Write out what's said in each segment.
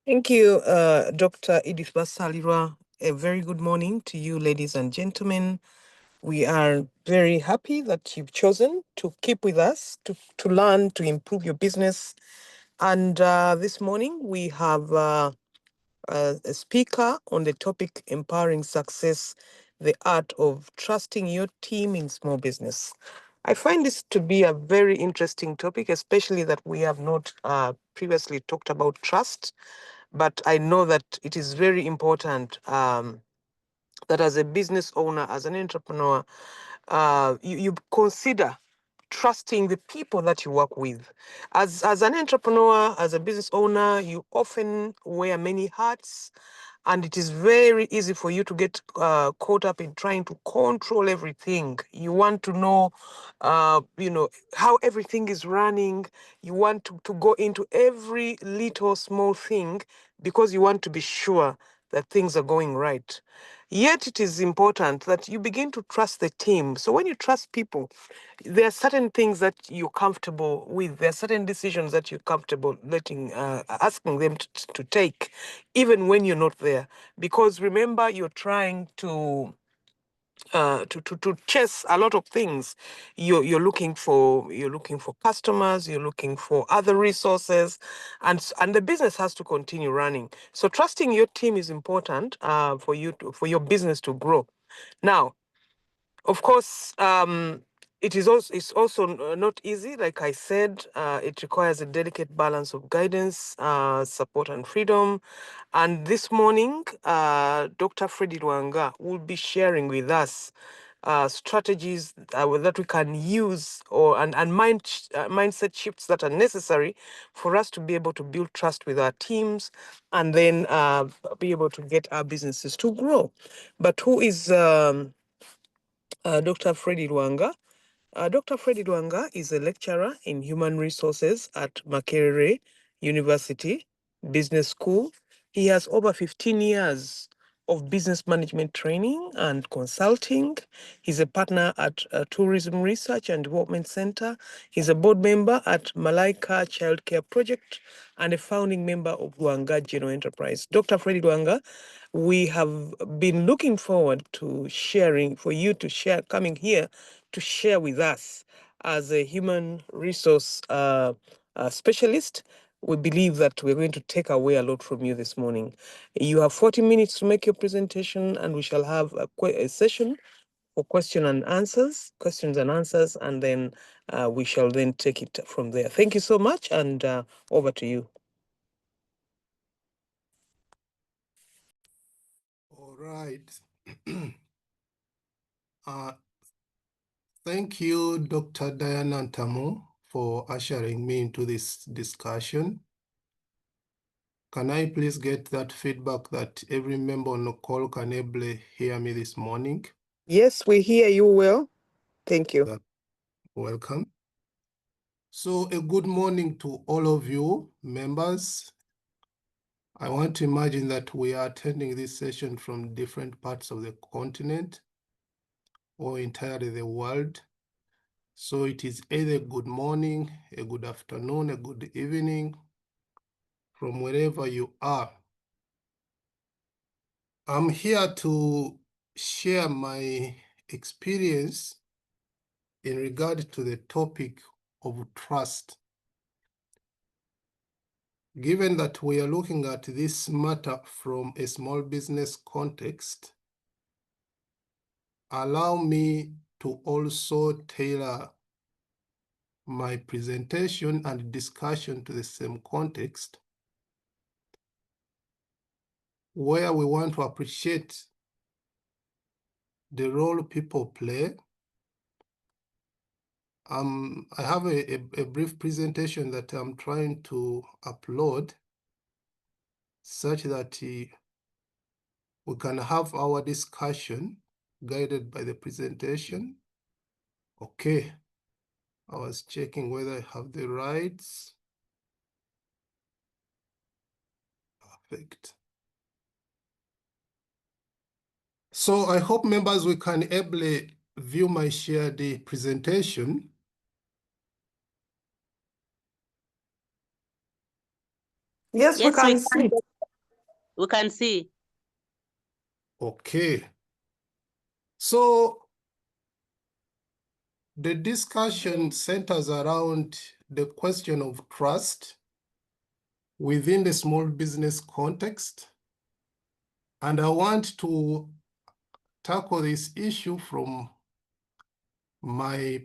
Thank you, Dr. Edith Basalirwa. A very good morning to you, ladies and gentlemen. We are very happy that you've chosen to keep with us, to learn, to improve your business. And this morning, we have a speaker on the topic Empowering Success, the Art of Trusting Your Team in Small Business. I find this to be a very interesting topic, especially that we have not previously talked about trust. But I know that it is very important that as a business owner, as an entrepreneur, you consider trusting the people that you work with. As an entrepreneur, as a business owner, you often wear many hats, and it is very easy for you to get caught up in trying to control everything. You want to know, how everything is running. You want to go into every little small thing because you want to be sure that things are going right. Yet it is important that you begin to trust the team. So when you trust people, there are certain things that you're comfortable with. There are certain decisions that you're comfortable asking them to take, even when you're not there. Because remember, you're trying to chase a lot of things. You're looking for customers, you're looking for other resources, and the business has to continue running. So trusting your team is important for your business to grow. Now, of course, it's also not easy. Like I said, it requires a delicate balance of guidance, support, and freedom. And this morning, Dr. Freddie Lwanga will be sharing with us strategies that we can use and mindset shifts that are necessary for us to be able to build trust with our teams and then be able to get our businesses to grow. But who is Dr. Freddie Lwanga? Dr. Freddie Lwanga is a lecturer in human resources at Makerere University Business School. He has over 15 years of business management training and consulting. He's a partner at Tourism Research and Development Center. He's a board member at Malaika Childcare Project and a founding member of Lwanga General Enterprise. Dr. Freddie Lwanga, we have been looking forward to coming here to share with us as a human resource specialist. We believe that we're going to take away a lot from you this morning. You have 40 minutes to make your presentation, and we shall have a session for questions and answers, and then we shall then take it from there. Thank you so much, and over to you. All right. Thank you, Dr. Diana Ntamu, for ushering me into this discussion. Can I please get that feedback that every member on the call can able hear me this morning? Yes, we hear you well. Thank you. Welcome. So a good morning to all of you members. I want to imagine that we are attending this session from different parts of the continent or entirely the world. So it is either good morning, a good afternoon, a good evening, from wherever you are. I'm here to share my experience in regard to the topic of trust. Given that we are looking at this matter from a small business context, allow me to also tailor my presentation and discussion to the same context, where we want to appreciate the role people play. I have a brief presentation that I'm trying to upload such that we can have our discussion guided by the presentation. Okay, I was checking whether I have the rights. Perfect. So I hope members we can able view my shared presentation. Yes, we can see. We can see. Okay. So the discussion centers around the question of trust within the small business context. And I want to tackle this issue from my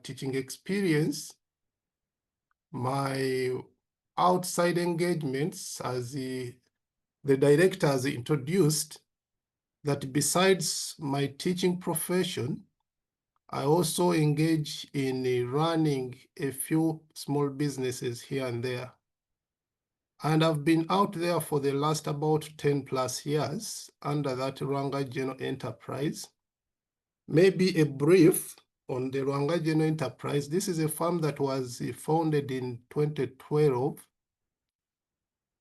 teaching experience, my outside engagements, as the director has introduced, that besides my teaching profession, I also engage in running a few small businesses here and there. And I've been out there for the last about 10 plus years under that Lwanga General Enterprise. Maybe a brief on the Lwanga General Enterprise. This is a firm that was founded in 2012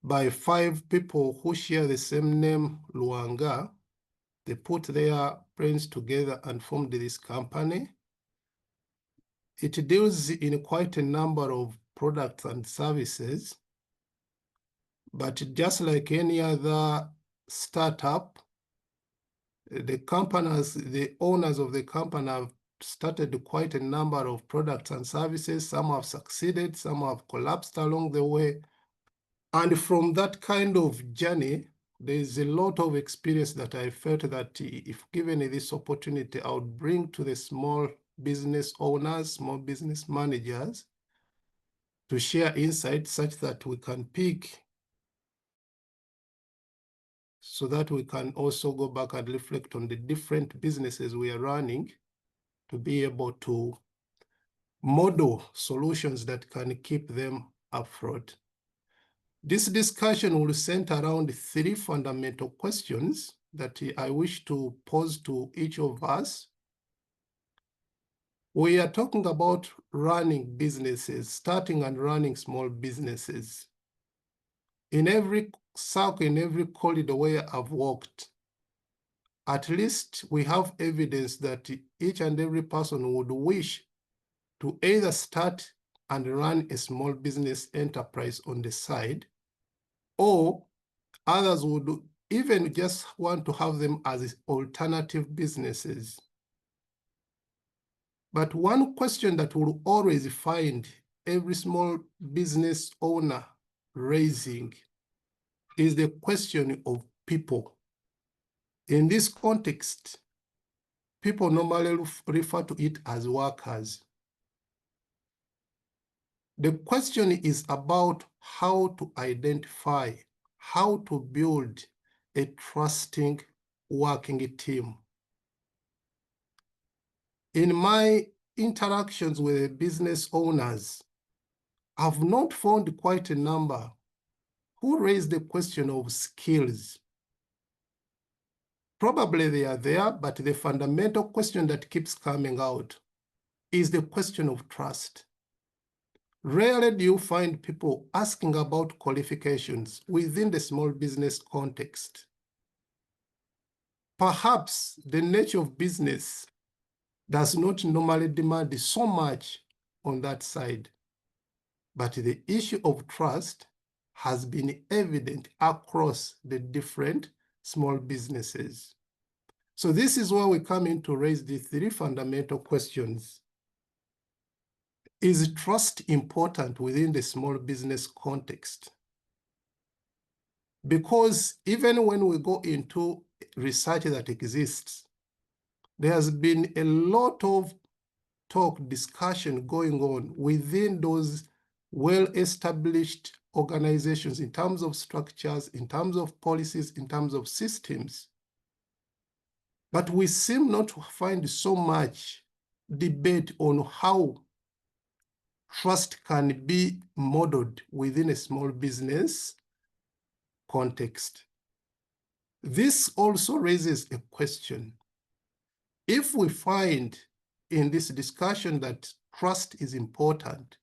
by 5 people who share the same name, Lwanga. They put their brains together and formed this company. It deals in quite a number of products and services, but just like any other startup, the owners of the company have started quite a number of products and services. Some have succeeded, some have collapsed along the way. And from that kind of journey, there's a lot of experience that I felt that if given this opportunity, I would bring to the small business owners, small business managers, to share insights such that we can pick, so that we can also go back and reflect on the different businesses we are running to be able to model solutions that can keep them afloat. This discussion will center around 3 fundamental questions that I wish to pose to each of us. We are talking about running businesses, starting and running small businesses. In every circle, in every corridor where I've walked, at least we have evidence that each and every person would wish to either start and run a small business enterprise on the side, or others would even just want to have them as alternative businesses. But one question that we'll always find every small business owner raising is the question of people. In this context, people normally refer to it as workers. The question is about how to identify, how to build a trusting working team. In my interactions with business owners, I've not found quite a number who raise the question of skills. Probably they are there, but the fundamental question that keeps coming out is the question of trust. Rarely do you find people asking about qualifications within the small business context. Perhaps the nature of business does not normally demand so much on that side, but the issue of trust has been evident across the different small businesses. So this is where we come in to raise the 3 fundamental questions. Is trust important within the small business context? Because even when we go into research that exists, there has been a lot of talk, discussion going on within those well-established organizations in terms of structures, in terms of policies, in terms of systems. But we seem not to find so much debate on how trust can be modeled within a small business context. This also raises a question. If we find in this discussion that trust is important,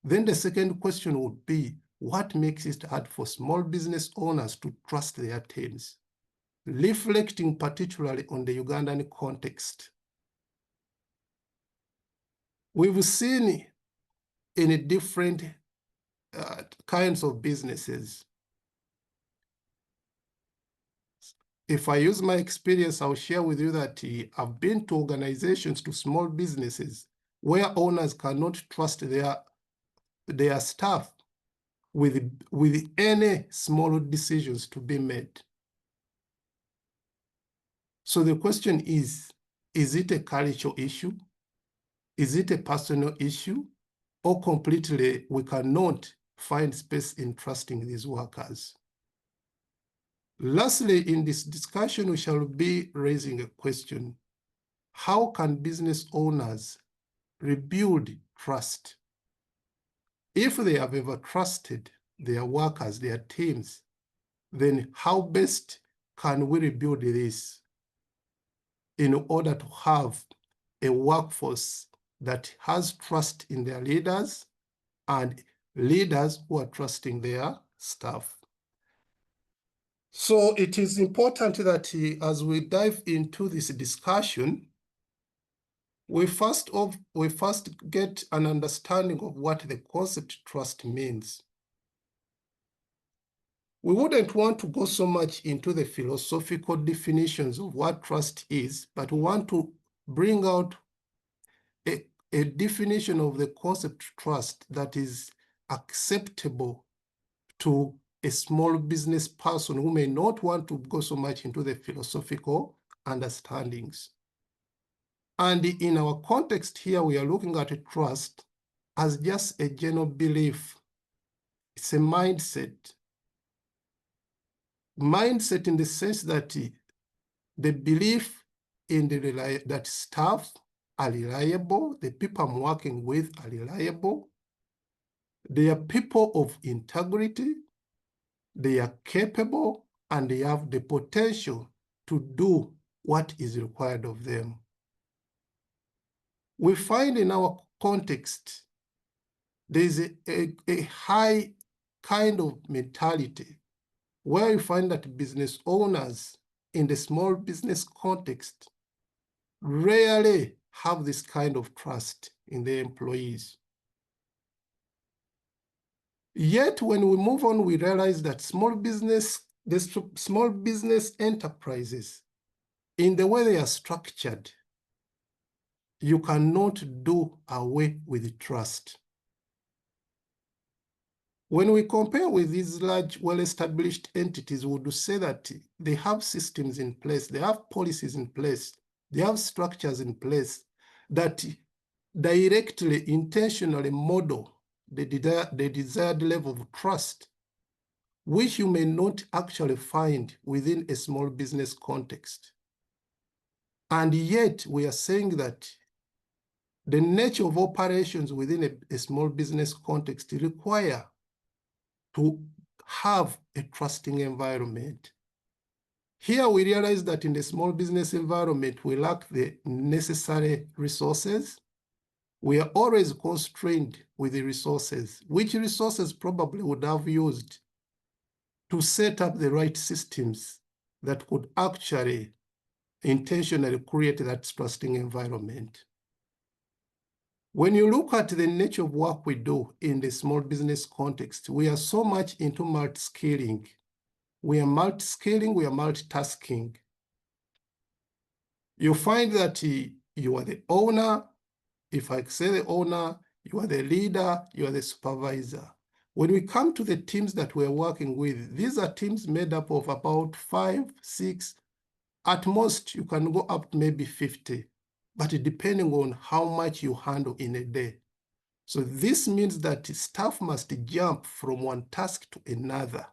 then the second question would be, what makes it hard for small business owners to trust their teams? Reflecting particularly on the Ugandan context. We've seen in different kinds of businesses, if I use my experience, I'll share with you that I've been to organizations, to small businesses, where owners cannot trust their staff with any small decisions to be made. So the question is it a cultural issue? Is it a personal issue? Or completely we cannot find space in trusting these workers? Lastly, in this discussion, we shall be raising a question. How can business owners rebuild trust? If they have ever trusted their workers, their teams, then how best can we rebuild this in order to have a workforce that has trust in their leaders and leaders who are trusting their staff? So it is important that as we dive into this discussion, we first get an understanding of what the concept trust means. We wouldn't want to go so much into the philosophical definitions of what trust is, but we want to bring out a definition of the concept trust that is acceptable to a small business person who may not want to go so much into the philosophical understandings. And in our context here, we are looking at a trust as just a general belief. It's a mindset. Mindset in the sense that the belief in that staff are reliable, the people I'm working with are reliable, they are people of integrity, they are capable, and they have the potential to do what is required of them. We find in our context, there's a high kind of mentality where you find that business owners in the small business context rarely have this kind of trust in their employees. Yet when we move on, we realize that the small business enterprises, in the way they are structured, you cannot do away with trust. When we compare with these large, well-established entities, we would say that they have systems in place, they have policies in place, they have structures in place that directly, intentionally model the desired level of trust, which you may not actually find within a small business context. And yet we are saying that the nature of operations within a small business context require to have a trusting environment. Here we realize that in the small business environment, we lack the necessary resources. We are always constrained with the resources, which resources probably would have used to set up the right systems that could actually intentionally create that trusting environment. When you look at the nature of work we do in the small business context, we are so much into multi-skilling. We are multi-skilling, we are multitasking. You find that you are the owner. If I say the owner, you are the leader, you are the supervisor. When we come to the teams that we're working with, these are teams made up of about 5, 6, at most you can go up to maybe 50, but depending on how much you handle in a day. So this means that staff must jump from one task to another.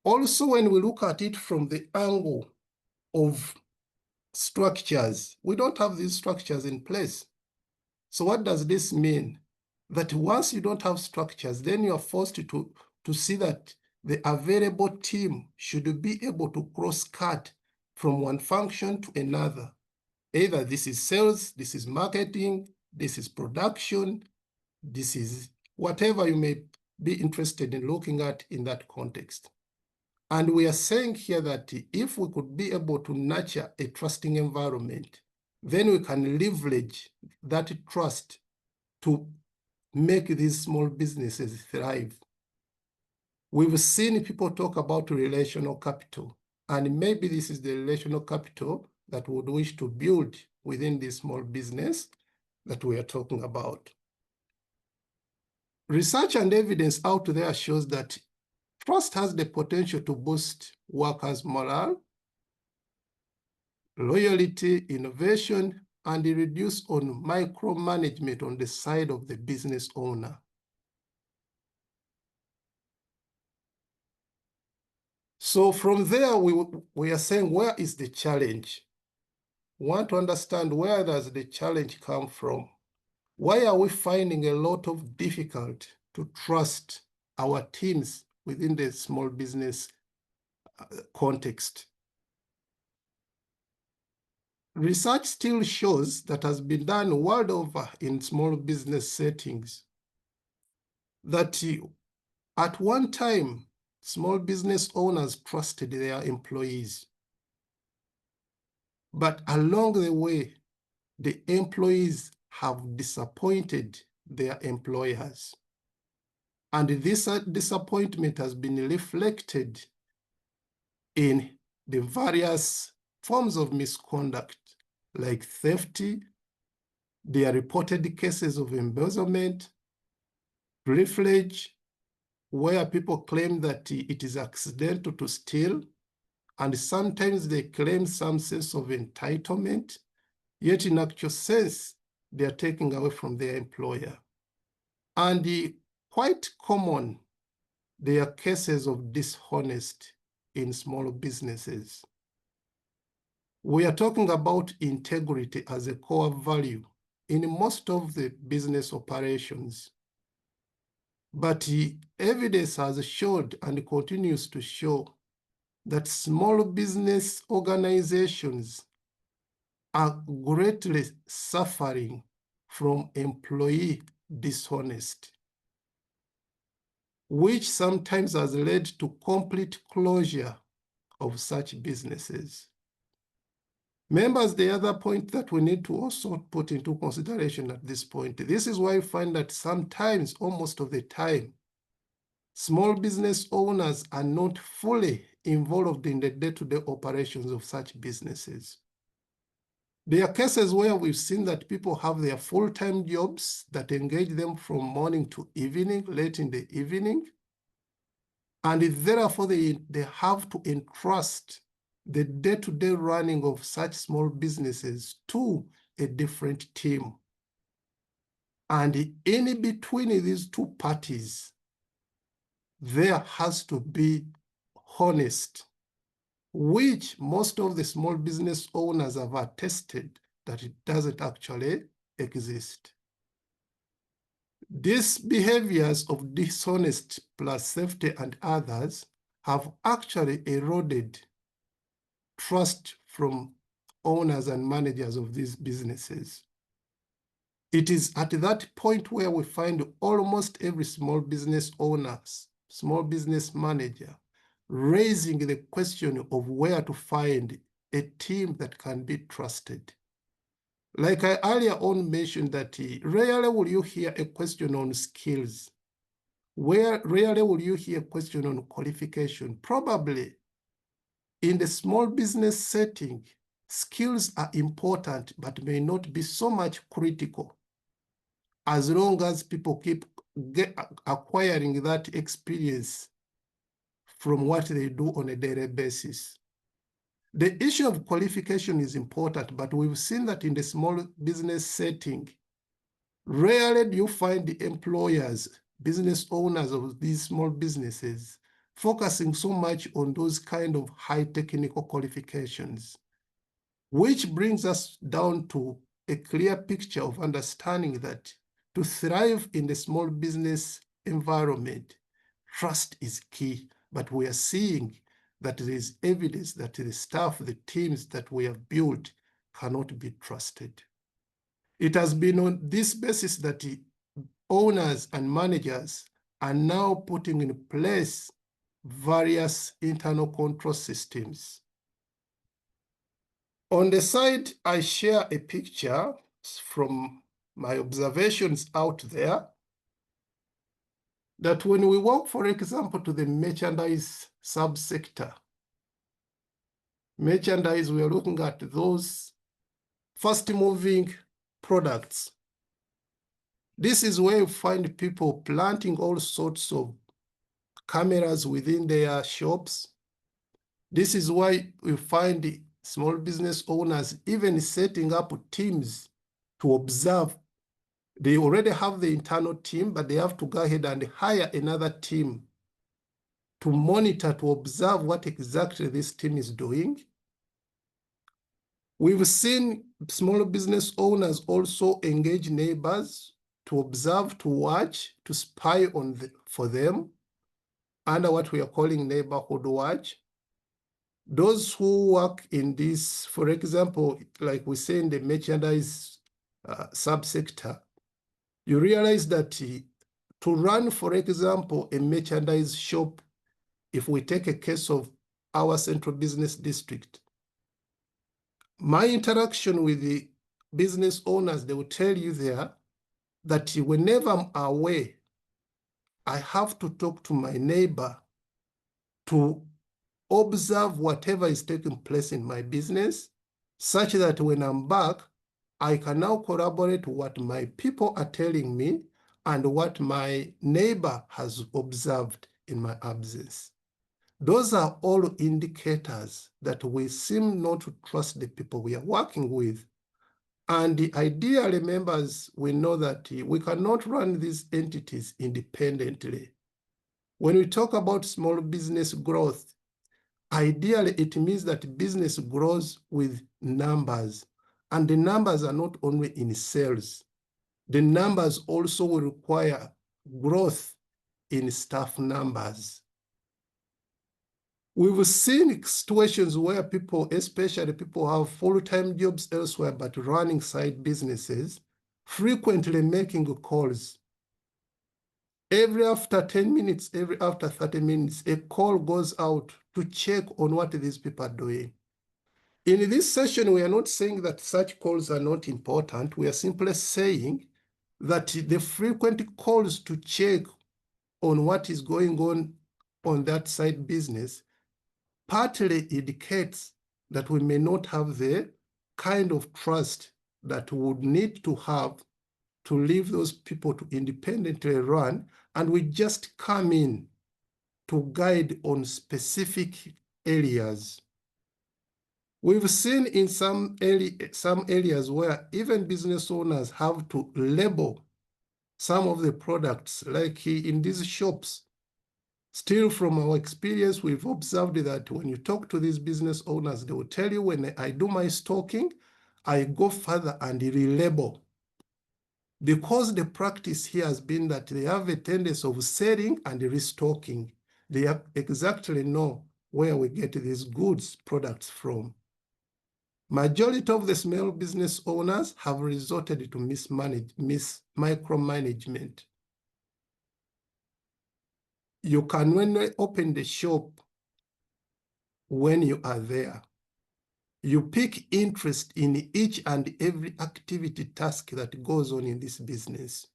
Also, when we look at it from the angle of structures, we don't have these structures in place. So what does this mean? That once you don't have structures, then you are forced to see that the available team should be able to cross-cut from one function to another. Either this is sales, this is marketing, this is production, this is whatever you may be interested in looking at in that context. And we are saying here that if we could be able to nurture a trusting environment, then we can leverage that trust to make these small businesses thrive. We've seen people talk about relational capital, and maybe this is the relational capital that we would wish to build within this small business that we are talking about. Research and evidence out there shows that trust has the potential to boost workers' morale, loyalty, innovation, and reduce on micromanagement on the side of the business owner. So from there, we are saying, where is the challenge? We want to understand, where does the challenge come from? Why are we finding a lot of difficulty to trust our teams within the small business context? Research still shows that has been done world over in small business settings that at one time, small business owners trusted their employees. But along the way, the employees have disappointed their employers. And this disappointment has been reflected in the various forms of misconduct, like theft. There are reported cases of embezzlement, privilege, where people claim that it is accidental to steal, and sometimes they claim some sense of entitlement, yet in actual sense, they are taking away from their employer. And quite common, there are cases of dishonest in small businesses. We are talking about integrity as a core value in most of the business operations. But evidence has showed and continues to show that small business organizations are greatly suffering from employee dishonesty, which sometimes has led to complete closure of such businesses. Members, the other point that we need to also put into consideration at this point, this is why we find that sometimes, almost of the time, small business owners are not fully involved in the day-to-day operations of such businesses. There are cases where we've seen that people have their full-time jobs that engage them from morning to evening, late in the evening, and therefore they have to entrust the day-to-day running of such small businesses to a different team. And in between these two parties, there has to be honest, which most of the small business owners have attested that it doesn't actually exist. These behaviors of dishonest plus safety and others have actually eroded trust from owners and managers of these businesses. It is at that point where we find almost every small business owner, small business manager, raising the question of where to find a team that can be trusted. Like I earlier on mentioned, that rarely will you hear a question on skills. Rarely will you hear a question on qualification. Probably in the small business setting, skills are important, but may not be so much critical, as long as people keep acquiring that experience from what they do on a daily basis. The issue of qualification is important, but we've seen that in the small business setting, rarely do you find the employers, business owners of these small businesses, focusing so much on those kind of high technical qualifications, which brings us down to a clear picture of understanding that to thrive in the small business environment, trust is key. But we are seeing that there is evidence that the staff, the teams that we have built cannot be trusted. It has been on this basis that the owners and managers are now putting in place various internal control systems. On the side, I share a picture from my observations out there. that when we walk, for example, to the merchandise subsector, merchandise, we are looking at those fast-moving products. This is where you find people planting all sorts of cameras within their shops. This is why we find small business owners even setting up teams to observe. They already have the internal team, but they have to go ahead and hire another team to monitor, to observe what exactly this team is doing. We've seen small business owners also engage neighbors to observe, to watch, to spy on for them under what we are calling neighborhood watch. Those who work in this, for example, like we say in the merchandise subsector, you realize that to run, for example, a merchandise shop, if we take a case of our central business district, my interaction with the business owners, they will tell you there that whenever I'm away, I have to talk to my neighbor to observe whatever is taking place in my business, such that when I'm back, I can now corroborate what my people are telling me and what my neighbor has observed in my absence. Those are all indicators that we seem not to trust the people we are working with. And ideally, members, we know that we cannot run these entities independently. When we talk about small business growth, ideally, it means that business grows with numbers. And the numbers are not only in sales. The numbers also will require growth in staff numbers. We've seen situations where people, especially people have full-time jobs elsewhere, but running side businesses, frequently making calls. Every after 10 minutes, every after 30 minutes, a call goes out to check on what these people are doing. In this session, we are not saying that such calls are not important. We are simply saying that the frequent calls to check on what is going on that side business partly indicates that we may not have the kind of trust that we would need to have to leave those people to independently run, and we just come in to guide on specific areas. We've seen in some areas where even business owners have to label some of the products, like in these shops. Still, from our experience, we've observed that when you talk to these business owners, they will tell you, when I do my stocking, I go further and relabel. Because the practice here has been that they have a tendency of selling and restocking. They exactly know where we get these goods, products from. Majority of the small business owners have resorted to micromanagement. You can only open the shop when you are there. You pick interest in each and every activity task that goes on in this business.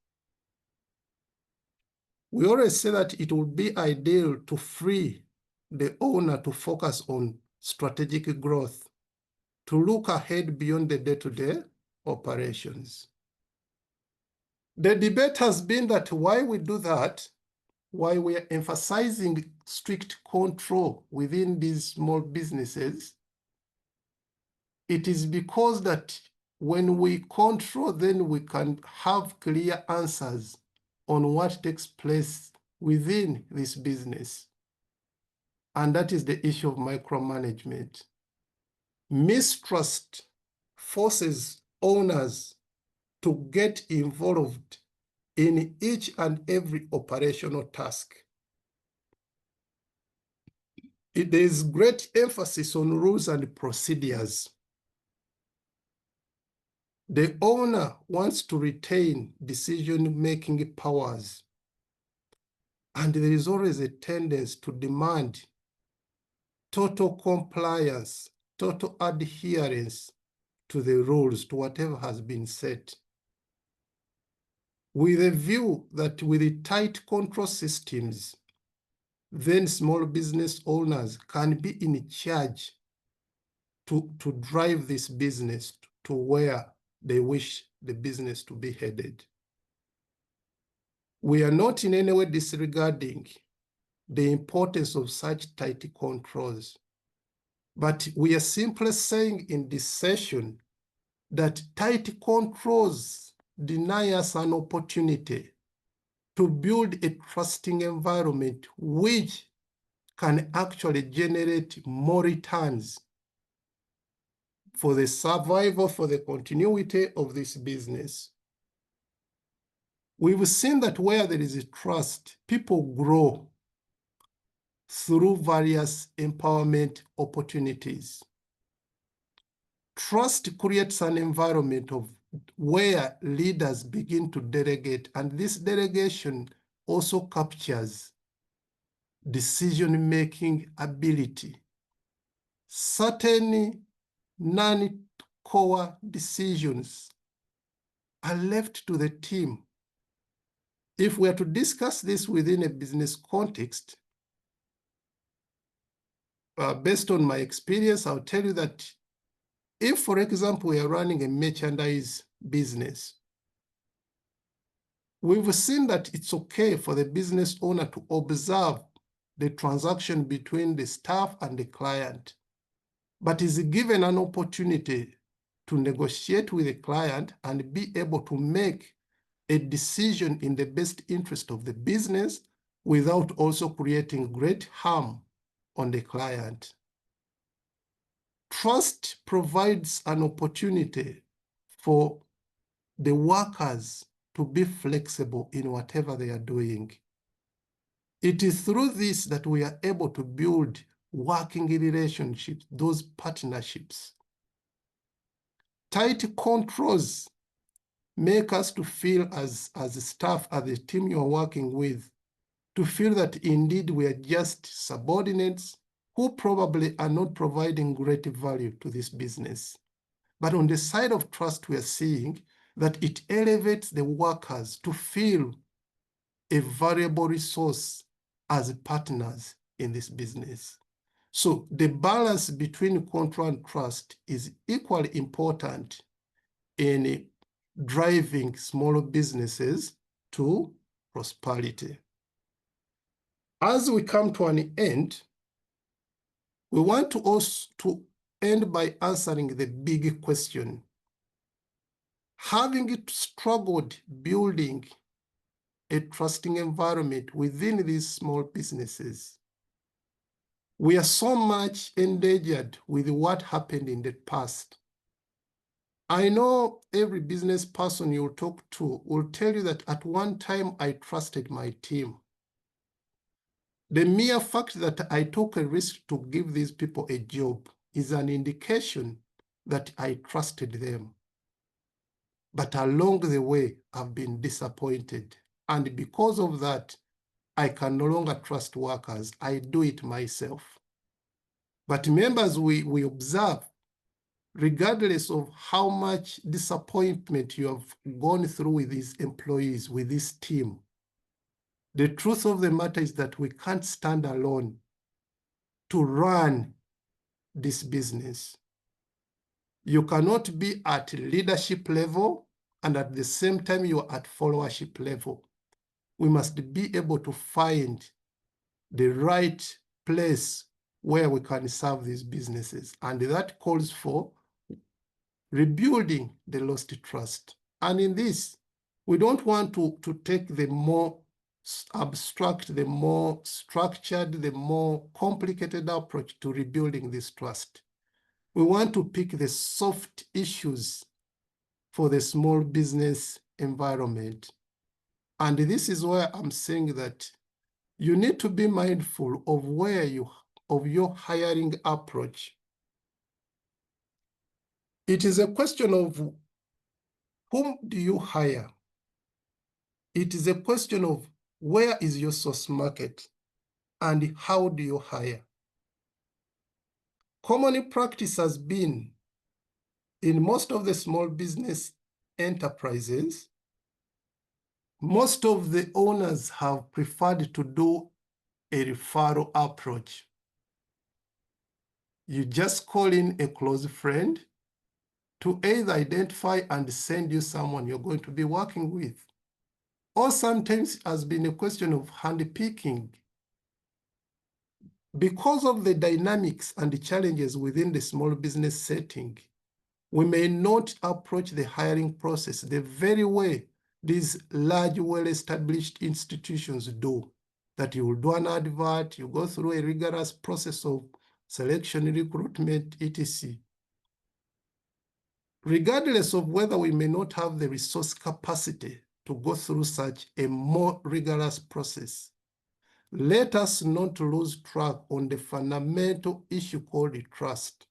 We always say that it would be ideal to free the owner to focus on strategic growth, to look ahead beyond the day-to-day operations. The debate has been that why we do that, why we are emphasizing strict control within these small businesses, it is because that when we control, then we can have clear answers on what takes place within this business. And that is the issue of micromanagement. Mistrust forces owners to get involved in each and every operational task. There is great emphasis on rules and procedures. The owner wants to retain decision-making powers, and there is always a tendency to demand total compliance, total adherence to the rules, to whatever has been set. with a view that with the tight control systems, then small business owners can be in charge to drive this business to where they wish the business to be headed. We are not in any way disregarding the importance of such tight controls, but we are simply saying in this session that tight controls deny us an opportunity to build a trusting environment which can actually generate more returns for the survival, for the continuity of this business. We've seen that where there is a trust, people grow through various empowerment opportunities. Trust creates an environment of where leaders begin to delegate, and this delegation also captures decision-making ability. Certain non-core decisions are left to the team. If we are to discuss this within a business context, based on my experience, I'll tell you that if, for example, we are running a merchandise business, we've seen that it's okay for the business owner to observe the transaction between the staff and the client, but is given an opportunity to negotiate with the client and be able to make a decision in the best interest of the business without also creating great harm on the client. Trust provides an opportunity for the workers to be flexible in whatever they are doing. It is through this that we are able to build working relationships, those partnerships. Tight controls make us to feel as staff, as the team you're working with, to feel that indeed we are just subordinates who probably are not providing great value to this business. But on the side of trust, we are seeing that it elevates the workers to feel a valuable resource as partners in this business. So the balance between control and trust is equally important in driving small businesses to prosperity. As we come to an end, we want to also end by answering the big question. Having struggled building a trusting environment within these small businesses, we are so much endangered with what happened in the past. I know every business person you'll talk to will tell you that at one time I trusted my team. The mere fact that I took a risk to give these people a job is an indication that I trusted them. But along the way, I've been disappointed. And because of that, I can no longer trust workers. I do it myself. But members, we observe, regardless of how much disappointment you have gone through with these employees, with this team, the truth of the matter is that we can't stand alone to run this business. You cannot be at leadership level and at the same time you are at followership level. We must be able to find the right place where we can serve these businesses. And that calls for rebuilding the lost trust. And in this, we don't want to take the more abstract, the more structured, the more complicated approach to rebuilding this trust. We want to pick the soft issues for the small business environment. And this is where I'm saying that you need to be mindful of your hiring approach. It is a question of whom do you hire? It is a question of where is your source market and how do you hire? Common practice has been in most of the small business enterprises Most of the owners have preferred to do a referral approach. You just call in a close friend to either identify and send you someone you're going to be working with. Or sometimes it has been a question of handpicking. Because of the dynamics and the challenges within the small business setting, we may not approach the hiring process the very way these large, well-established institutions do. That you will do an advert, you go through a rigorous process of selection, recruitment, etc. Regardless of whether we may not have the resource capacity to go through such a more rigorous process, let us not lose track on the fundamental issue called trust.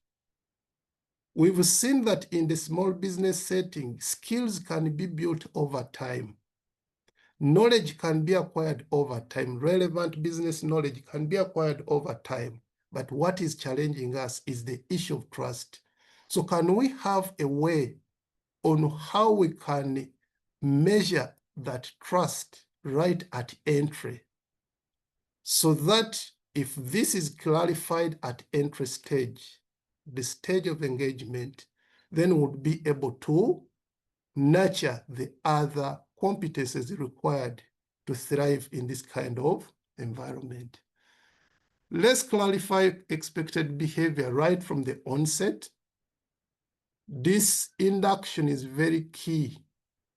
We've seen that in the small business setting, skills can be built over time. Knowledge can be acquired over time. Relevant business knowledge can be acquired over time. But what is challenging us is the issue of trust. So can we have a way on how we can measure that trust right at entry, so that if this is clarified at entry stage, the stage of engagement, then we'll be able to nurture the other competences required to thrive in this kind of environment. Let's clarify expected behavior right from the onset. This induction is very key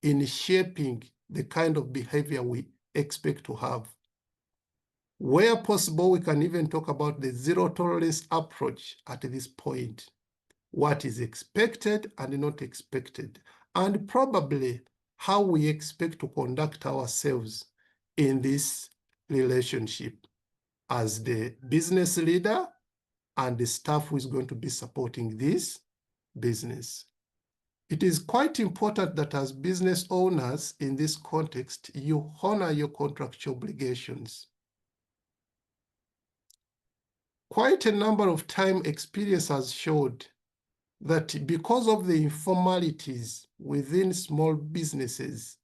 in shaping the kind of behavior we expect to have. Where possible, we can even talk about the zero tolerance approach at this point. What is expected and not expected, and probably how we expect to conduct ourselves in this relationship as the business leader and the staff who is going to be supporting this business. It is quite important that as business owners in this context, you honor your contractual obligations. Quite a number of time experience has showed that because of the informalities within small businesses,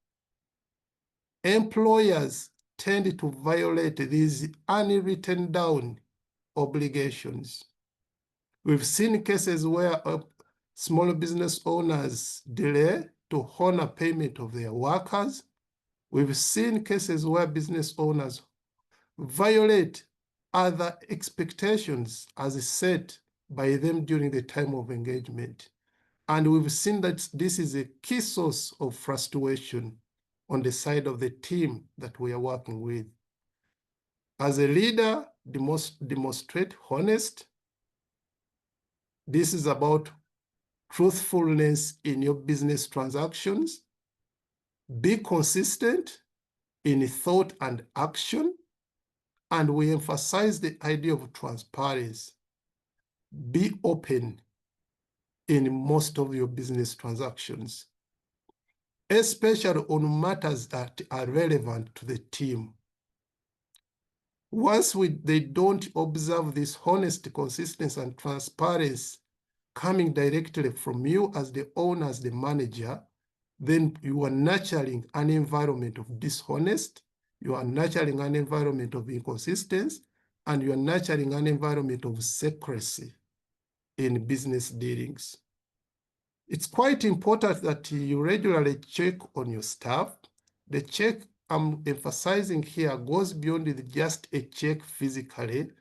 employers tend to violate these unwritten down obligations. We've seen cases where small business owners delay to honor payment of their workers. We've seen cases where business owners violate other expectations as set by them during the time of engagement. And we've seen that this is a key source of frustration on the side of the team that we are working with. As a leader, demonstrate honest. This is about truthfulness in your business transactions. Be consistent in thought and action. And we emphasize the idea of transparency. Be open in most of your business transactions, especially on matters that are relevant to the team. Once they don't observe this honesty, consistency, and transparency coming directly from you as the owner, as the manager, then you are nurturing an environment of dishonest, you are nurturing an environment of inconsistency, and you are nurturing an environment of secrecy in business dealings. It's quite important that you regularly check on your staff. The check I'm emphasizing here goes beyond just a check physically,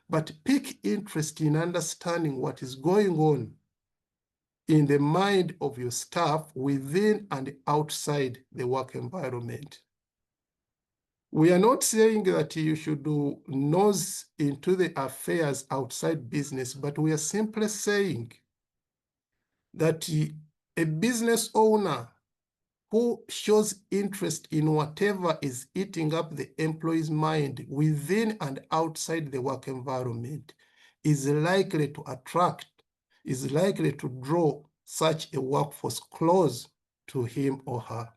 but pick interest in understanding what is going on in the mind of your staff within and outside the work environment. We are not saying that you should nose into the affairs outside business, but we are simply saying that a business owner who shows interest in whatever is eating up the employee's mind within and outside the work environment is likely to attract, is likely to draw such a workforce close to him or her.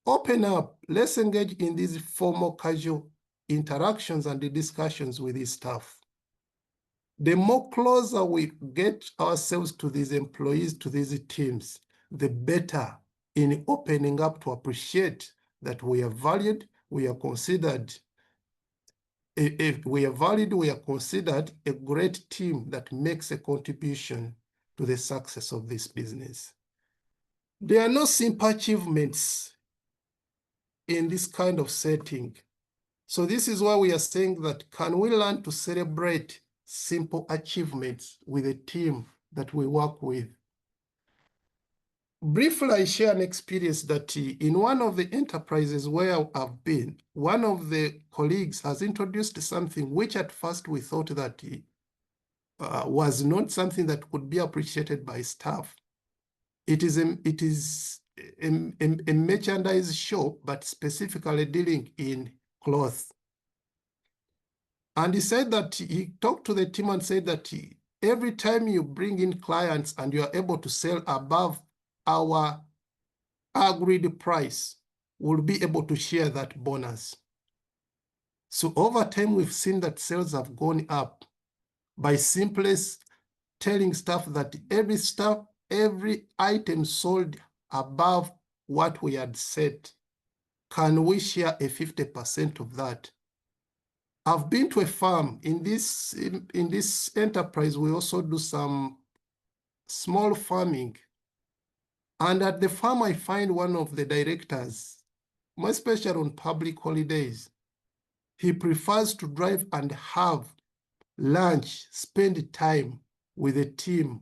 Open up, let's engage in these formal casual interactions and the discussions with his staff. The more closer we get ourselves to these employees, to these teams, the better in opening up to appreciate that we are valued, we are considered. If we are valued, we are considered a great team that makes a contribution to the success of this business. There are no simple achievements in this kind of setting. So this is why we are saying that, can we learn to celebrate simple achievements with a team that we work with? Briefly, I share an experience that in one of the enterprises where I've been, one of the colleagues has introduced something which at first we thought that was not something that could be appreciated by staff. It is a merchandise shop, but specifically dealing in cloth. And he said that he talked to the team and said that every time you bring in clients and you are able to sell above our agreed price, we'll be able to share that bonus. So over time, we've seen that sales have gone up by simply telling staff that every item sold above what we had set, can we share a 50% of that? I've been to a farm. In this enterprise, we also do some small farming. And at the farm, I find one of the directors, more especially on public holidays, he prefers to drive and have lunch, spend time with the team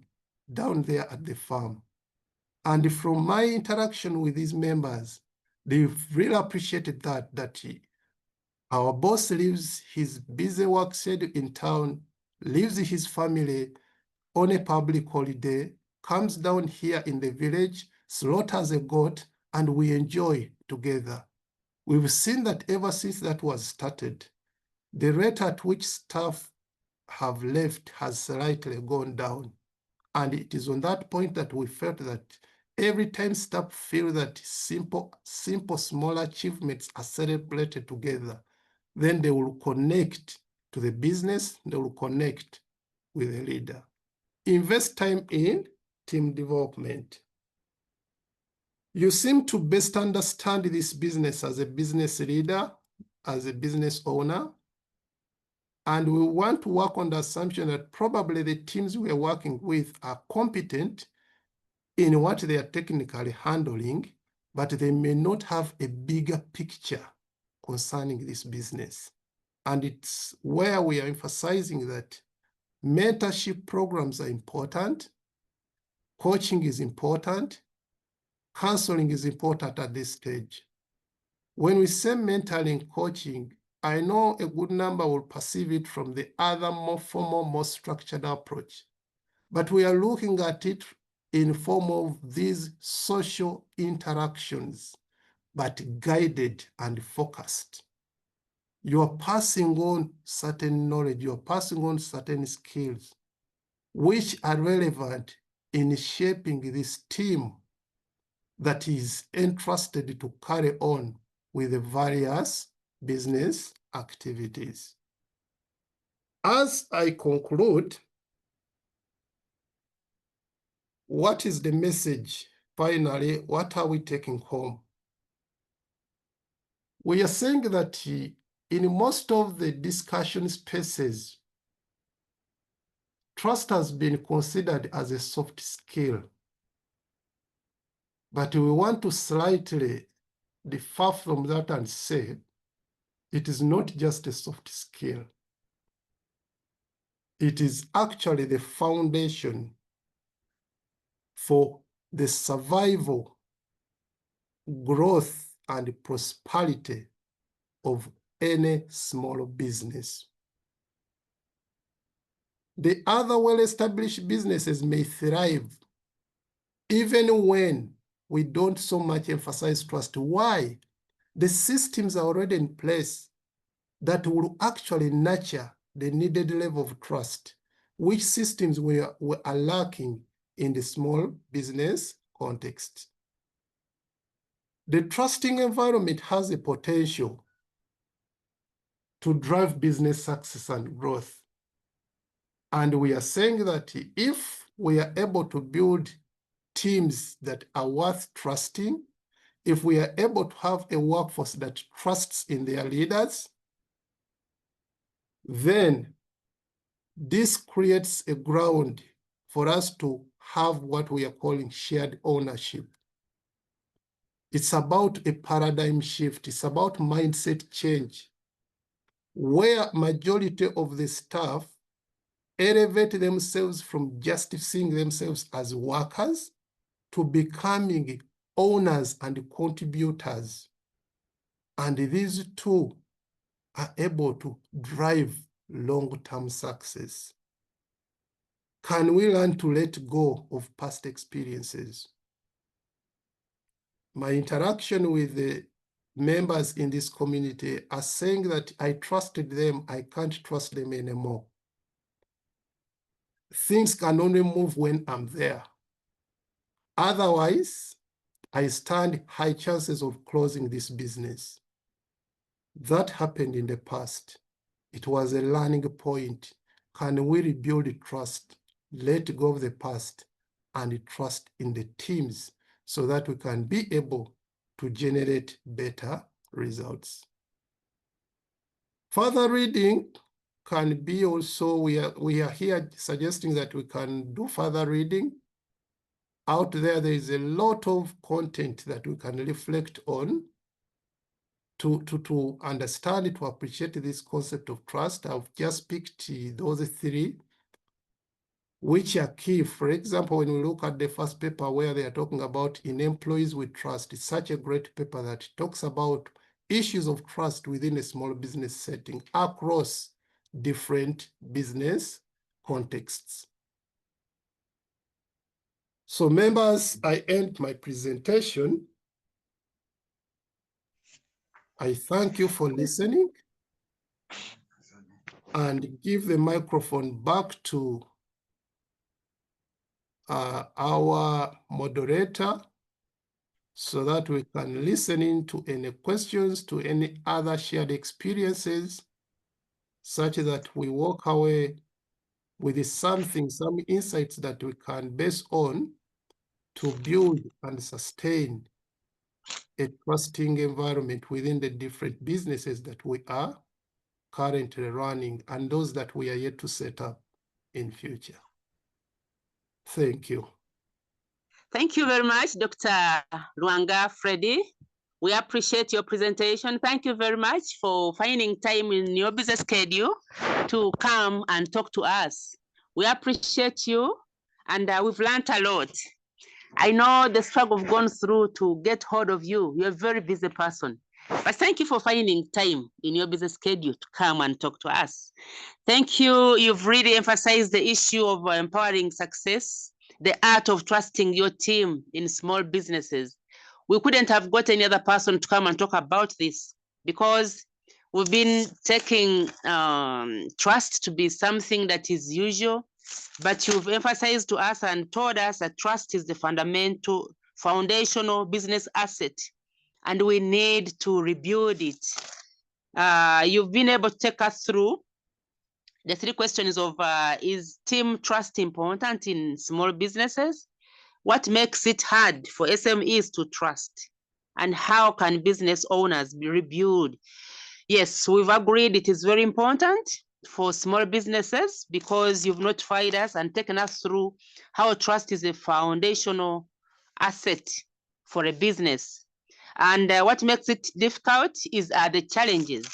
down there at the farm. And from my interaction with these members, they've really appreciated that our boss leaves his busy work schedule in town, leaves his family on a public holiday, comes down here in the village, slaughters a goat, and we enjoy together. We've seen that ever since that was started, the rate at which staff have left has slightly gone down. And it is on that point that we felt that every time staff feel that simple, small achievements are celebrated together, then they will connect to the business, they will connect with the leader. Invest time in team development. You seem to best understand this business as a business leader, as a business owner, and we want to work on the assumption that probably the teams we are working with are competent in what they are technically handling, but they may not have a bigger picture concerning this business. And it's where we are emphasizing that mentorship programs are important, coaching is important, counseling is important at this stage. When we say mentoring, coaching, I know a good number will perceive it from the other more formal, more structured approach. But we are looking at it in form of these social interactions, but guided and focused. You are passing on certain knowledge, you are passing on certain skills, which are relevant in shaping this team that is entrusted to carry on with the various business activities. As I conclude, what is the message? Finally, what are we taking home? We are saying that in most of the discussion spaces, trust has been considered as a soft skill. But we want to slightly differ from that and say it is not just a soft skill. It is actually the foundation for the survival, growth, and prosperity of any small business. The other well-established businesses may thrive even when we don't so much emphasize trust. Why? The systems are already in place that will actually nurture the needed level of trust, which systems we are lacking in the small business context. The trusting environment has a potential to drive business success and growth. And we are saying that if we are able to build teams that are worth trusting, if we are able to have a workforce that trusts in their leaders, then this creates a ground for us to have what we are calling shared ownership. It's about a paradigm shift. It's about mindset change, where majority of the staff elevate themselves from just seeing themselves as workers to becoming owners and contributors. And these two are able to drive long-term success. Can we learn to let go of past experiences? My interaction with the members in this community are saying that I trusted them, I can't trust them anymore. Things can only move when I'm there. Otherwise, I stand high chances of closing this business. That happened in the past. It was a learning point. Can we rebuild trust, let go of the past, and trust in the teams so that we can be able to generate better results? Further reading can be also, we are here suggesting that we can do further reading. Out there is a lot of content that we can reflect on to understand, to appreciate this concept of trust. I've just picked those three, which are key. For example, when we look at the first paper where they are talking about in employees with trust, it's such a great paper that talks about issues of trust within a small business setting across different business contexts. So members, I end my presentation. I thank you for listening and give the microphone back to our moderator so that we can listen in to any questions, to any other shared experiences, such that we walk away with something, some insights that we can base on to build and sustain a trusting environment within the different businesses that we are currently running and those that we are yet to set up in future. Thank you. Thank you very much, Dr. Lwanga, Freddie. We appreciate your presentation. Thank you very much for finding time in your busy schedule to come and talk to us. We appreciate you, and we've learned a lot. I know the struggle we've gone through to get hold of you. You're a very busy person. But thank you for finding time in your busy schedule to come and talk to us. Thank you. You've really emphasized the issue of empowering success, the art of trusting your team in small businesses. We couldn't have got any other person to come and talk about this because we've been taking trust to be something that is usual, but you've emphasized to us and told us that trust is the fundamental, foundational business asset, and we need to rebuild it. You've been able to take us through the three questions of, is team trust important in small businesses? What makes it hard for SMEs to trust? And how can business owners be rebuild? Yes, we've agreed it is very important for small businesses because you've notified us and taken us through how trust is a foundational asset for a business. And what makes it difficult is the challenges.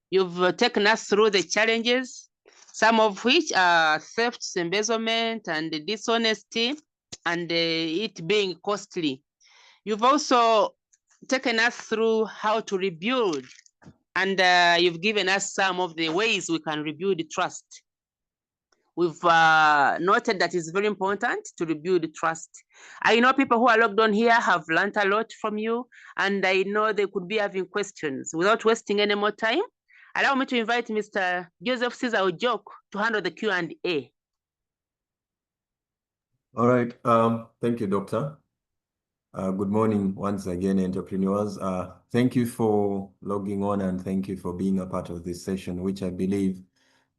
You've taken us through the challenges, some of which are theft, embezzlement, and dishonesty, and it being costly. You've also taken us through how to rebuild, and you've given us some of the ways we can rebuild trust. We've noted that it's very important to rebuild trust. I know people who are logged on here have learned a lot from you, and I know they could be having questions. Without wasting any more time, allow me to invite Mr. Joseph Cesar Ojok to handle the Q&A. All right, thank you, Doctor. Good morning once again, entrepreneurs. Thank you for logging on and thank you for being a part of this session, which I believe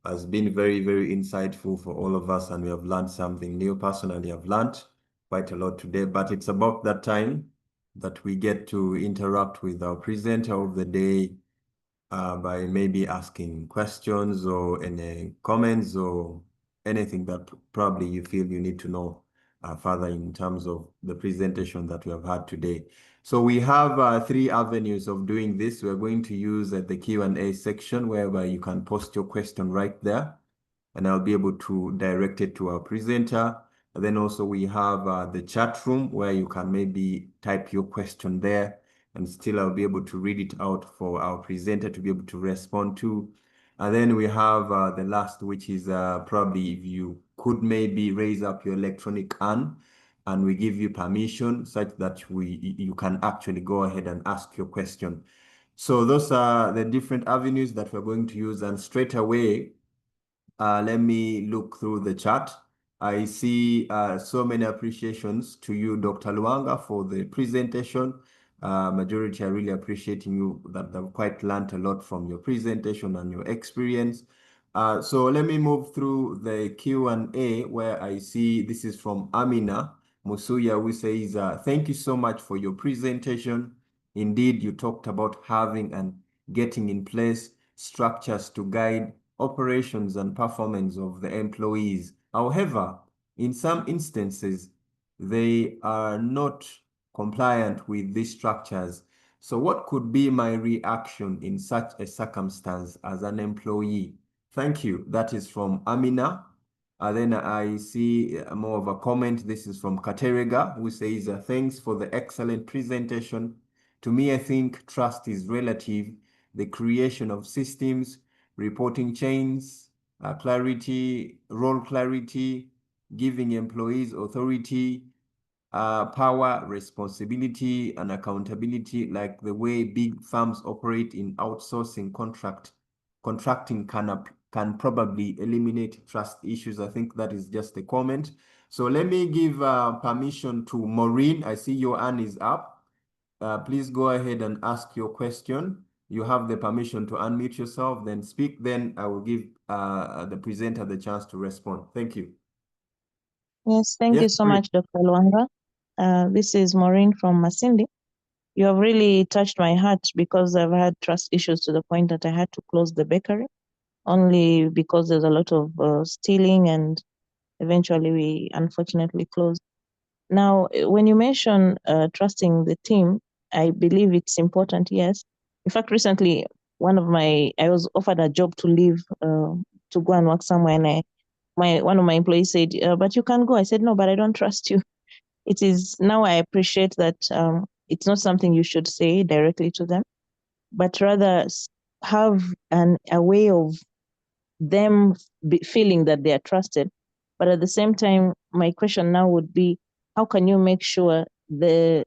has been very, very insightful for all of us, and we have learned something new. Personally, I've learned quite a lot today, but it's about that time that we get to interact with our presenter of the day by maybe asking questions or any comments or anything that probably you feel you need to know further in terms of the presentation that we have had today. So we have 3 avenues of doing this. We're going to use the Q&A section whereby you can post your question right there, and I'll be able to direct it to our presenter. And then also we have the chat room where you can maybe type your question there, and still I'll be able to read it out for our presenter to be able to respond to. And then we have the last, which is probably if you could maybe raise up your electronic hand, and we give you permission such that you can actually go ahead and ask your question. So those are the different avenues that we're going to use, and straight away, let me look through the chat. I see so many appreciations to you, Dr. Lwanga, for the presentation. Majority are really appreciating you, that they've quite learned a lot from your presentation and your experience. So let me move through the Q&A, where I see this is from Amina Musuya, who says, thank you so much for your presentation. Indeed, you talked about having and getting in place structures to guide operations and performance of the employees. However, in some instances, they are not compliant with these structures. So what could be my reaction in such a circumstance as an employee? Thank you. That is from Amina. Then I see more of a comment. This is from Katerega, who says, thanks for the excellent presentation. To me, I think trust is relative. The creation of systems, reporting chains, clarity, role clarity, giving employees authority, power, responsibility, and accountability, like the way big firms operate in outsourcing contracting can probably eliminate trust issues. I think that is just a comment. So let me give permission to Maureen. I see your hand is up. Please go ahead and ask your question. You have the permission to unmute yourself, then speak. Then I will give the presenter the chance to respond. Thank you. Yes, thank you so much, Dr. Lwanga. This is Maureen from Masindi. You have really touched my heart, because I've had trust issues to the point that I had to close the bakery, only because there's a lot of stealing, and eventually we unfortunately closed. Now, when you mention trusting the team, I believe it's important, yes. In fact, recently, I was offered a job to leave to go and work somewhere, and one of my employees said, but you can go. I said, no, but I don't trust you. It is, now I appreciate that it's not something you should say directly to them, but rather have a way of them feeling that they are trusted. But at the same time, my question now would be, how can you make sure the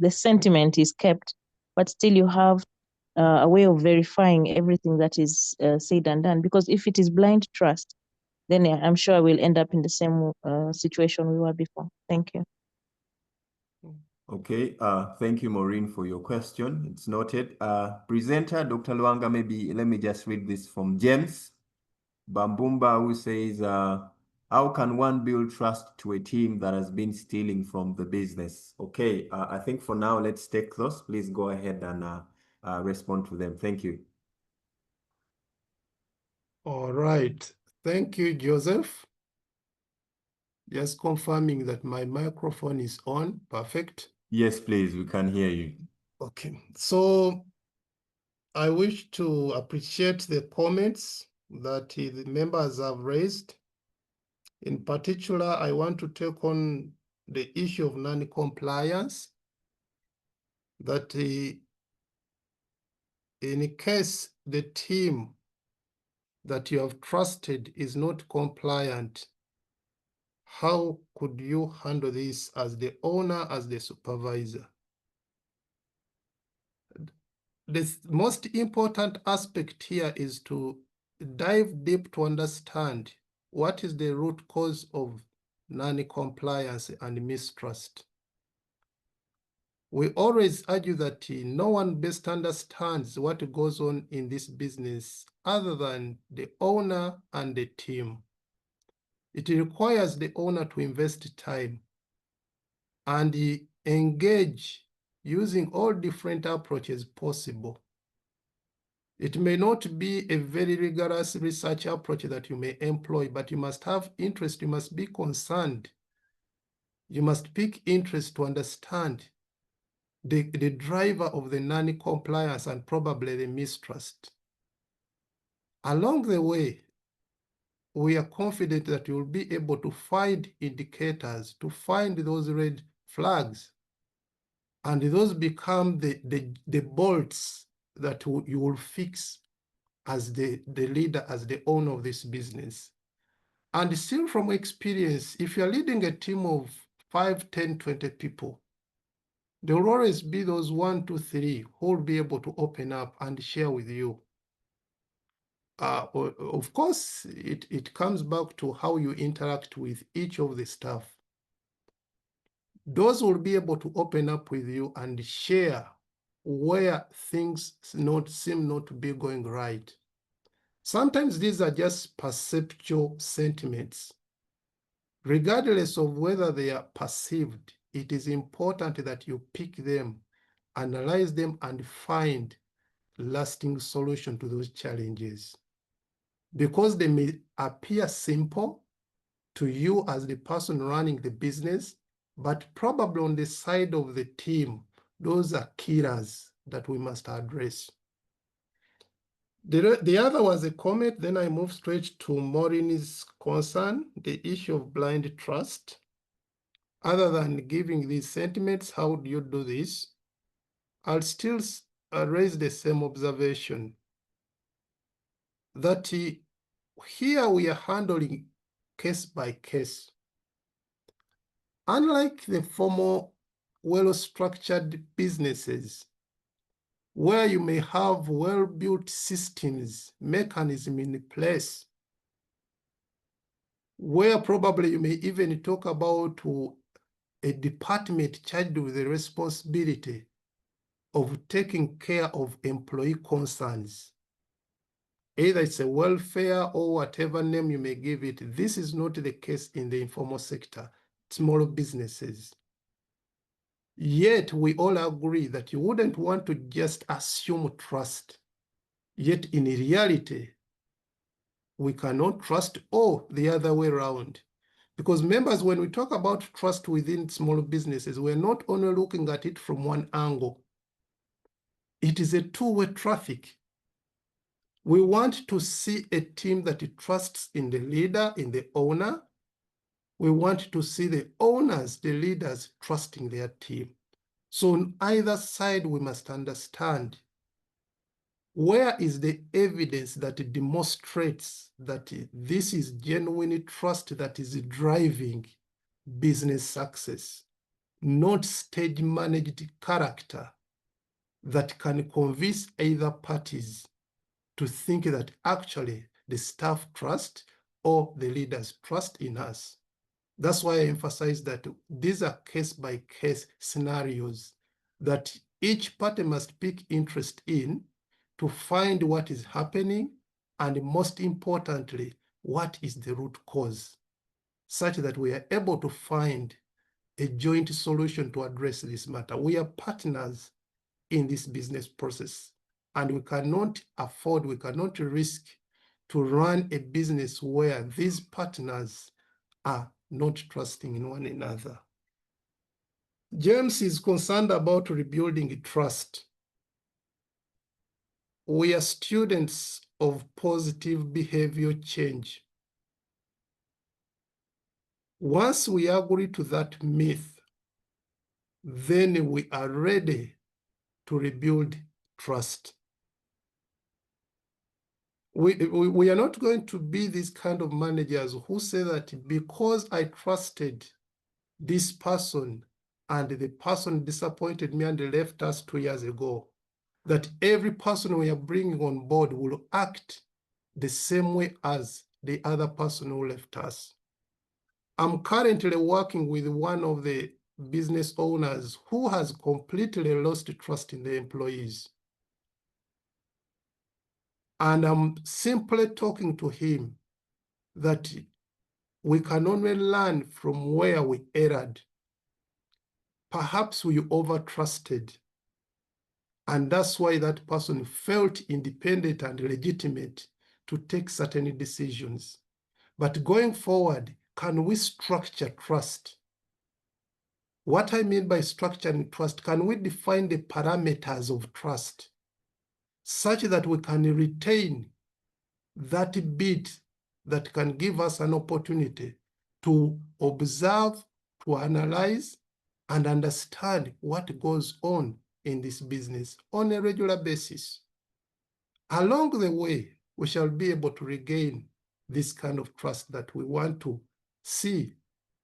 sentiment is kept, but still you have a way of verifying everything that is said and done? Because if it is blind trust, then I'm sure we'll end up in the same situation we were before. Thank you. Okay, thank you, Maureen, for your question. It's noted. Presenter, Dr. Lwanga, maybe let me just read this from James Bambumba, who says, how can one build trust to a team that has been stealing from the business? Okay, I think for now, let's take those. Please go ahead and respond to them. Thank you. All right. Thank you, Joseph. Just confirming that my microphone is on. Perfect. Yes, please. We can hear you. Okay. So I wish to appreciate the comments that the members have raised. In particular, I want to take on the issue of non-compliance, that in case the team that you have trusted is not compliant, how could you handle this as the owner, as the supervisor? The most important aspect here is to dive deep to understand what is the root cause of non-compliance and mistrust. We always argue that no one best understands what goes on in this business other than the owner and the team. It requires the owner to invest time and engage using all different approaches possible. It may not be a very rigorous research approach that you may employ, but you must have interest, you must be concerned. You must pick interest to understand the driver of the non-compliance and probably the mistrust. Along the way, we are confident that you will be able to find indicators, to find those red flags, and those become the bolts that you will fix as the leader, as the owner of this business. And still from experience, if you're leading a team of 5, 10, 20 people, there will always be those 1, 2, 3 who will be able to open up and share with you. Of course, it comes back to how you interact with each of the staff. Those will be able to open up with you and share where things seem not to be going right. Sometimes these are just perceptual sentiments. Regardless of whether they are perceived, it is important that you pick them, analyze them, and find lasting solution to those challenges. Because they may appear simple to you as the person running the business, but probably on the side of the team, those are killers that we must address. The other was a comment, then I move straight to Maureen's concern, the issue of blind trust. Other than giving these sentiments, how do you do this? I'll still raise the same observation that here we are handling case by case. Unlike the formal, well-structured businesses, where you may have well-built systems, mechanisms in place, where probably you may even talk about a department charged with the responsibility of taking care of employee concerns. Either it's a welfare or whatever name you may give it. This is not the case in the informal sector, small businesses. Yet we all agree that you wouldn't want to just assume trust. Yet in reality, we cannot trust or the other way around. Because members, when we talk about trust within small businesses, we're not only looking at it from one angle. It is a two-way traffic. We want to see a team that trusts in the leader, in the owner. We want to see the owners, the leaders, trusting their team. So on either side, we must understand where is the evidence that demonstrates that this is genuine trust that is driving business success, not stage-managed character that can convince either parties to think that actually the staff trust or the leaders trust in us. That's why I emphasize that these are case-by-case scenarios that each party must pick interest in to find what is happening, and most importantly, what is the root cause, such that we are able to find a joint solution to address this matter. We are partners in this business process, and we cannot afford, we cannot risk to run a business where these partners are not trusting in one another. James is concerned about rebuilding trust. We are students of positive behavior change. Once we agree to that myth, then we are ready to rebuild trust. We are not going to be these kind of managers who say that because I trusted this person and the person disappointed me and left us 2 years ago, that every person we are bringing on board will act the same way as the other person who left us. I'm currently working with one of the business owners who has completely lost trust in the employees. And I'm simply talking to him that we can only learn from where we erred. perhaps we over-trusted. And that's why that person felt independent and legitimate to take certain decisions. But going forward, can we structure trust? What I mean by structuring trust, can we define the parameters of trust such that we can retain that bit that can give us an opportunity to observe, to analyze, and understand what goes on in this business on a regular basis. Along the way, we shall be able to regain this kind of trust that we want to see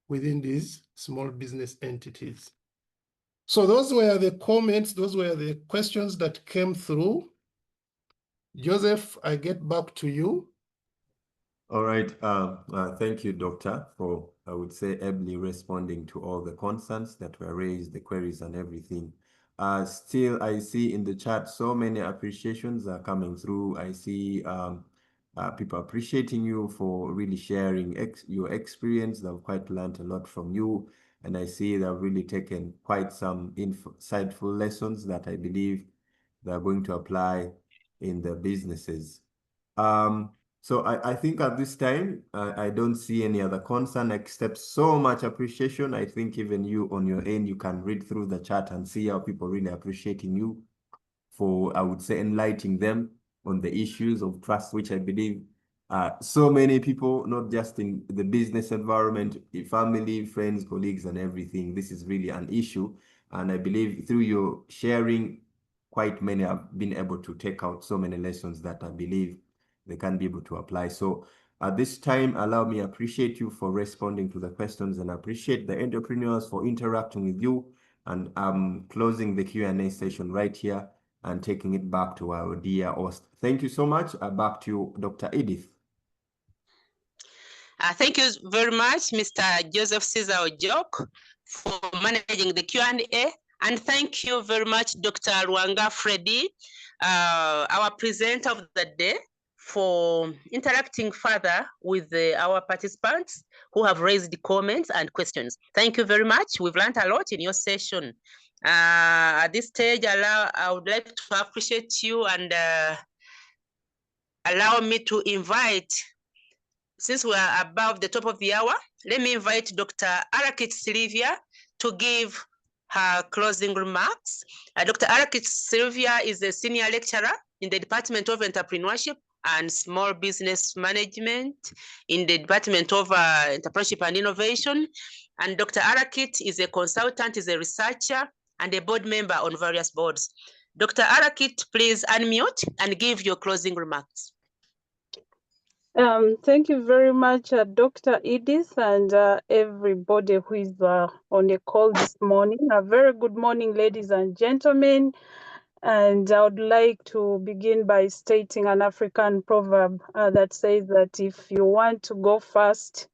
within these small business entities. So those were the comments, those were the questions that came through. Joseph, I get back to you. All right. Thank you, Doctor, for, I would say, ably responding to all the concerns that were raised, the queries and everything. Still, I see in the chat so many appreciations are coming through. I see people appreciating you for really sharing your experience. They've quite learned a lot from you. And I see they've really taken quite some insightful lessons that I believe they're going to apply in their businesses. So I think at this time, I don't see any other concern except so much appreciation. I think even you on your end, you can read through the chat and see how people really appreciating you for, I would say, enlightening them on the issues of trust, which I believe so many people, not just in the business environment, family, friends, colleagues, and everything. This is really an issue. And I believe through your sharing, quite many have been able to take out so many lessons that I believe they can be able to apply. So at this time, allow me to appreciate you for responding to the questions and appreciate the entrepreneurs for interacting with you. And I'm closing the Q&A session right here and taking it back to our dear host. Thank you so much. Back to you, Dr. Edith. Thank you very much, Mr. Joseph Caesar Ojok, for managing the Q&A. And thank you very much, Dr. Lwanga Freddie, our presenter of the day, for interacting further with our participants who have raised the comments and questions. Thank you very much. We've learned a lot in your session. At this stage, I would like to appreciate you and allow me to invite, since we are above the top of the hour, let me invite Dr. Arakit Sylvia to give her closing remarks. Dr. Arakit Sylvia is a senior lecturer in the Department of Entrepreneurship and Small Business Management in the Department of Entrepreneurship and Innovation. And Dr. Arakit is a consultant, is a researcher, and a board member on various boards. Dr. Arakit, please unmute and give your closing remarks. Thank you very much, Dr. Edith, and everybody who is on the call this morning. A very good morning, ladies and gentlemen. And I would like to begin by stating an African proverb that says that if you want to go fast,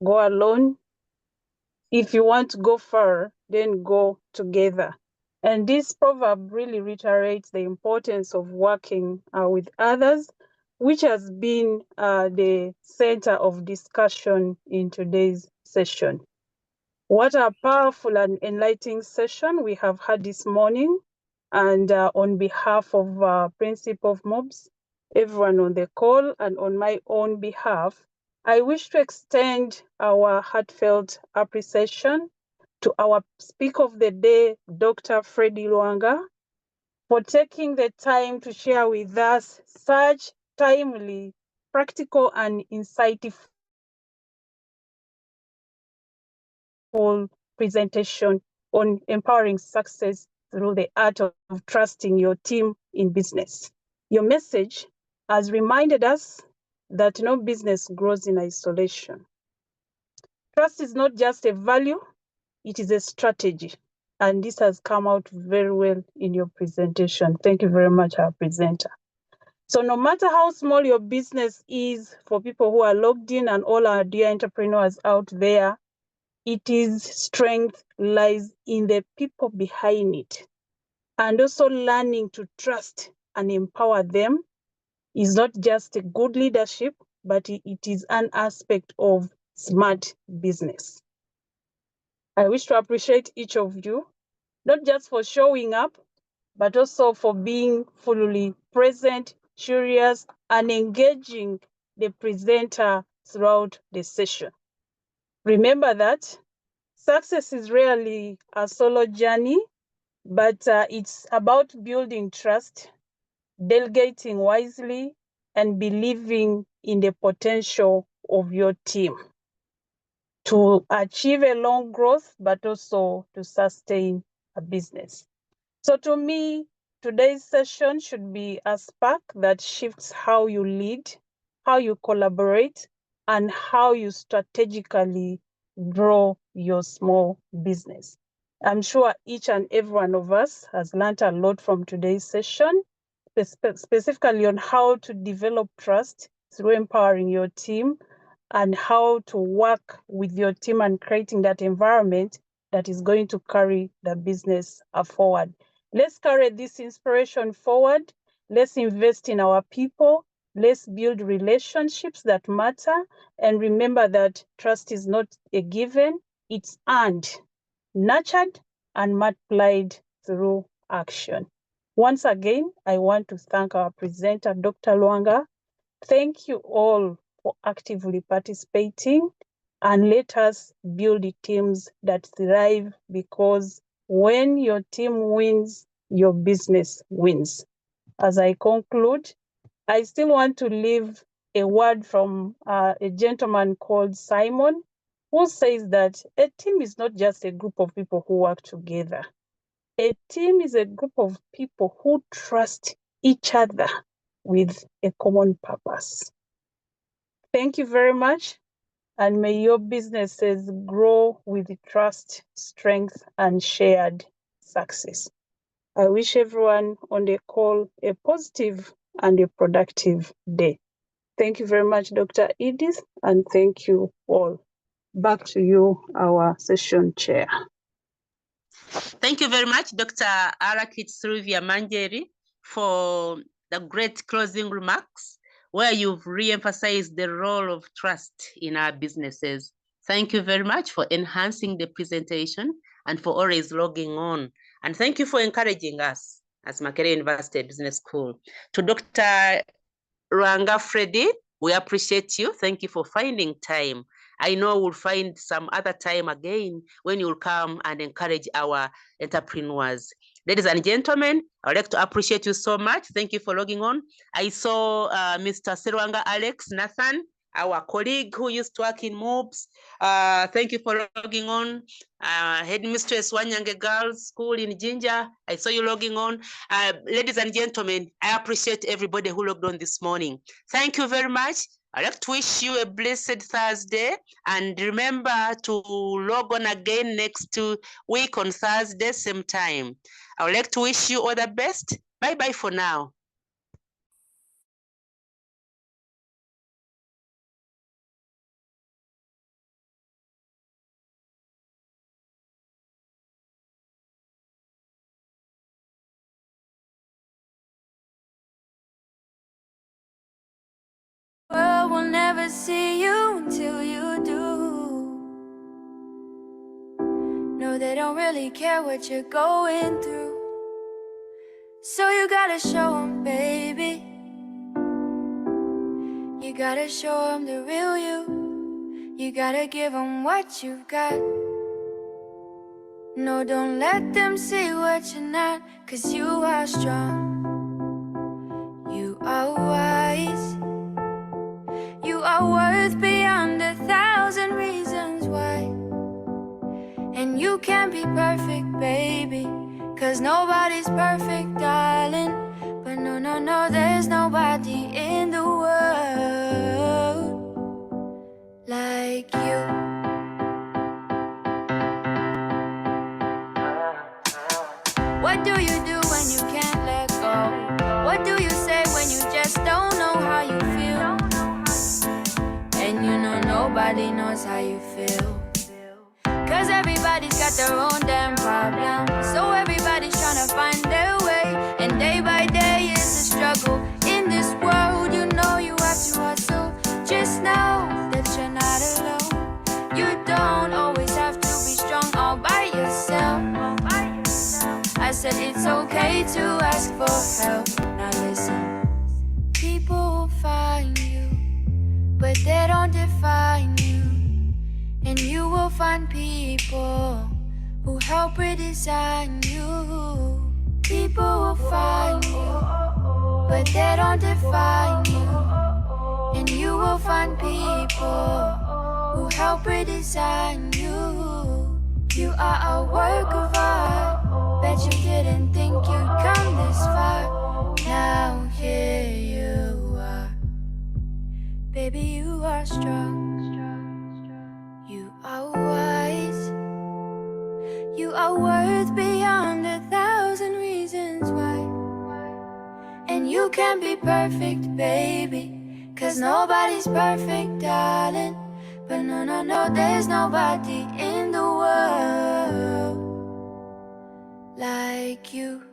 go alone. If you want to go far, then go together. And this proverb really reiterates the importance of working with others, which has been the center of discussion in today's session. What a powerful and enlightening session we have had this morning. And on behalf of Principal of MUBS, everyone on the call, and on my own behalf, I wish to extend our heartfelt appreciation to our speaker of the day, Dr. Freddie Lwanga, for taking the time to share with us such timely, practical, and insightful presentation on empowering success through the art of trusting your team in business. Your message has reminded us that no business grows in isolation. Trust is not just a value, it is a strategy. And this has come out very well in your presentation. Thank you very much, our presenter. So no matter how small your business is, for people who are logged in and all our dear entrepreneurs out there, its strength lies in the people behind it. And also learning to trust and empower them is not just a good leadership, but it is an aspect of smart business. I wish to appreciate each of you not just for showing up, but also for being fully present, curious, and engaging the presenter throughout the session. Remember that success is rarely a solo journey, but it's about building trust, delegating wisely, and believing in the potential of your team to achieve a long growth, but also to sustain a business. So to me, today's session should be a spark that shifts how you lead, how you collaborate, and how you strategically grow your small business. I'm sure each and every one of us has learned a lot from today's session, specifically on how to develop trust through empowering your team and how to work with your team and creating that environment that is going to carry the business forward. Let's carry this inspiration forward. Let's invest in our people. Let's build relationships that matter. And remember that trust is not a given, it's earned, nurtured, and multiplied through action. Once again, I want to thank our presenter, Dr. Lwanga. Thank you all for actively participating, and let us build teams that thrive, because when your team wins, your business wins. As I conclude, I still want to leave a word from a gentleman called Simon, who says that a team is not just a group of people who work together. A team is a group of people who trust each other with a common purpose. Thank you very much, and may your businesses grow with trust, strength, and shared success. I wish everyone on the call a positive and a productive day. Thank you very much, Dr. Edith, and thank you all. Back to you, our session chair. Thank you very much, Dr. Arakitsruvia Manjeri, for the great closing remarks, where you've re-emphasized the role of trust in our businesses. Thank you very much for enhancing the presentation and for always logging on. And thank you for encouraging us as Makerere University Business School. To Dr. Lwanga Freddie, we appreciate you. Thank you for finding time. I know we'll find some other time again when you'll come and encourage our entrepreneurs. Ladies and gentlemen, I'd like to appreciate you so much. Thank you for logging on. I saw Mr. Lwanga Alex Nathan, our colleague who used to work in MUBS. Thank you for logging on. Headmistress Wanyange Girls School in Jinja, I saw you logging on. Ladies and gentlemen, I appreciate everybody who logged on this morning. Thank you very much. I'd like to wish you a blessed Thursday, and remember to log on again next week on Thursday, same time. I would like to wish you all the best. Bye-bye for now. World will never see you until you do. No, they don't really care what you're going through. So you gotta show them, baby. You gotta show them the real you. You gotta give them what you've got. No, don't let them see what you're not, 'cause you are strong. You are wise. You are worth beyond 1,000 reasons why. And you can't be perfect, baby, 'cause nobody's perfect, darling. But no, no, no, there's nobody in the world like you. What do you do when you can't let go? What do you say when you just don't know how you feel? And you know nobody knows how you feel, 'cause everybody's got their own damn problem. So everybody's trying to find their way, and day by day is a struggle. In this world, you know you have to hustle. Just know that you're not alone. You don't always have to be strong all by yourself. said it's okay to ask for help. Now listen, people will find you, but they don't define you. And you will find people who help redesign you. People will find you, but they don't define you. And you will find people who help redesign you. You are a work of art. Bet you didn't think you'd come this far. Now here you are. Baby, you are strong. You are wise. You are worth beyond 1,000 reasons why. And you can be perfect, baby, 'cause nobody's perfect, darling. But no, no, no, there's nobody in the world like you.